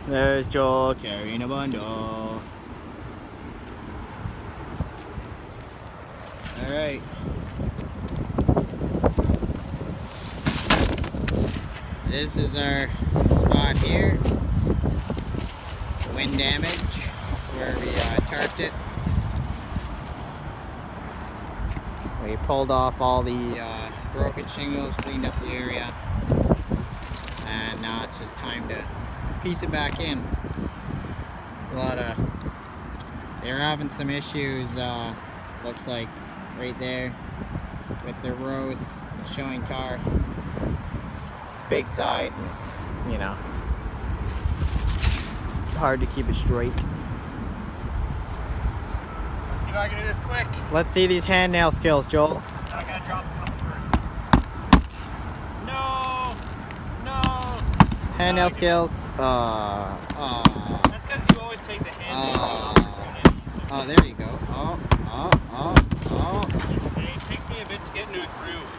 There's Joel carrying a bundle. Alright. This is our spot here. Wind damage. That's where we tarped it. We pulled off all the broken shingles, cleaned up the area, and now it's just time to piece it back in. There's a lot of, they're having some issues, looks like right there with the rows showing tar. Big side, you know, hard to keep it straight. Let's see if I can do this quick. Let's see these hand nail skills, Joel. I gotta drop a couple first. No! No! Hand nail skills. That's because you always take the hand nail opportunities. Oh, there you go. Oh. Okay, it takes me a bit to get into a groove.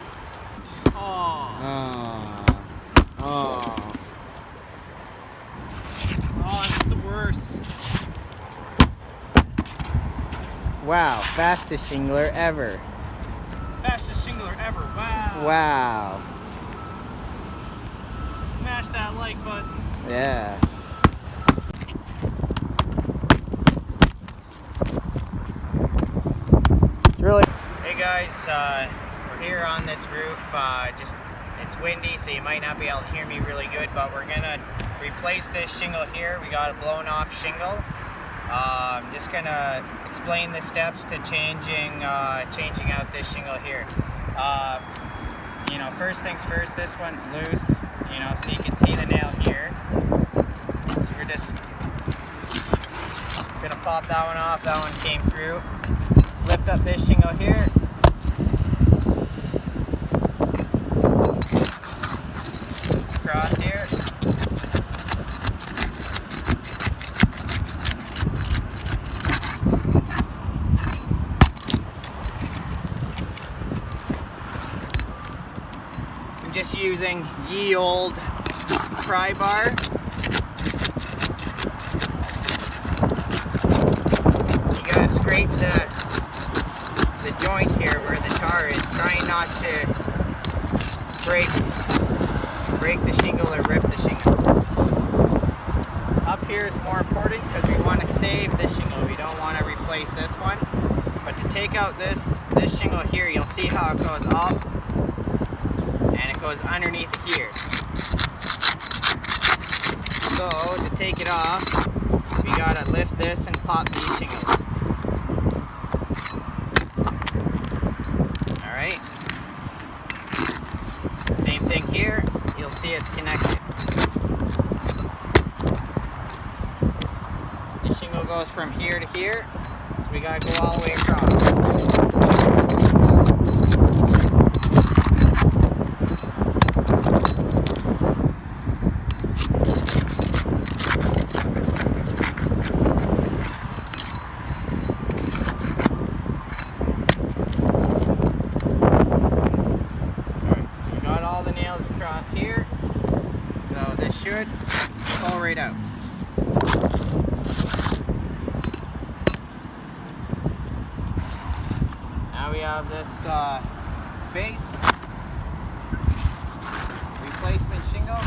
Oh, that's the worst. Wow, fastest shingler ever. Fastest shingler ever. Wow. Wow. Smash that like button. Yeah. It's really. Hey guys, we're here on this roof. It's windy, so you might not be able to hear me really good, but we're gonna replace this shingle here. We got a blown off shingle. I'm just gonna explain the steps to changing out this shingle here. You know, first things first, this one's loose, you know, so you can see the nail here. So we're just gonna pop that one off. That one came through. Let's lift up this shingle here. Across here. I'm just using ye old pry bar. You gotta scrape the joint here where the tar is, trying not to break the shingle or rip the shingle. Up here is more important because we want to save this shingle. We don't want to replace this one. But to take out this shingle here, you'll see how it goes up and it goes underneath here. So to take it off, we gotta lift this and pop these shingles. Alright. Same thing here. You'll see it's connected. The shingle goes from here to here, so we gotta go all the way across. Across here, so this should fall right out. Now we have this space, replacement shingle.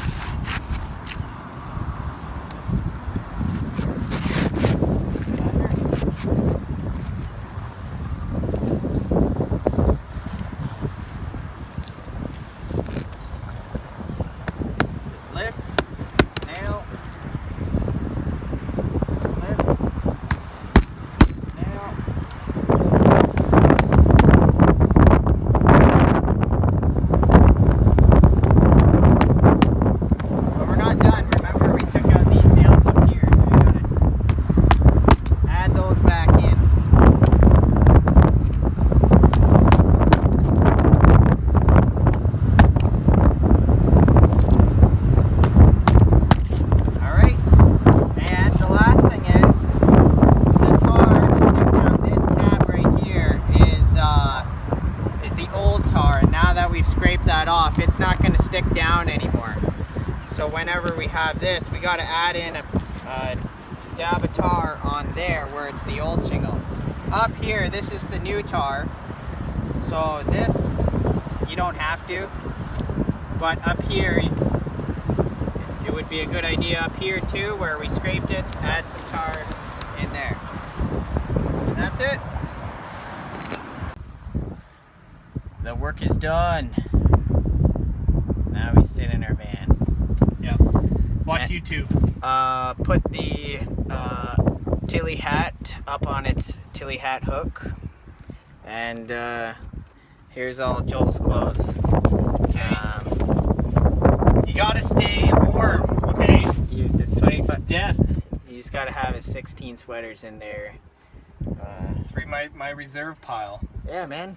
Lift, nail, lift, nail. But we're not done. Remember, we took out these nails up here, so we gotta add those back in. Scrape that off, it's not going to stick down anymore. So whenever we have this, we got to add in dab a tar on there where it's the old shingle. Up here, this is the new tar. So this, you don't have to. But up here, it would be a good idea up here too, where we scraped it, add some tar in there. And that's it. The work is done. Now we sit in our van. Yeah. Watch YouTube. Put the Tilly hat up on its Tilly hat hook. And here's all Joel's clothes. You gotta stay warm, okay? It's It's death. He's got to have his 16 sweaters in there. It's my reserve pile. Yeah, man.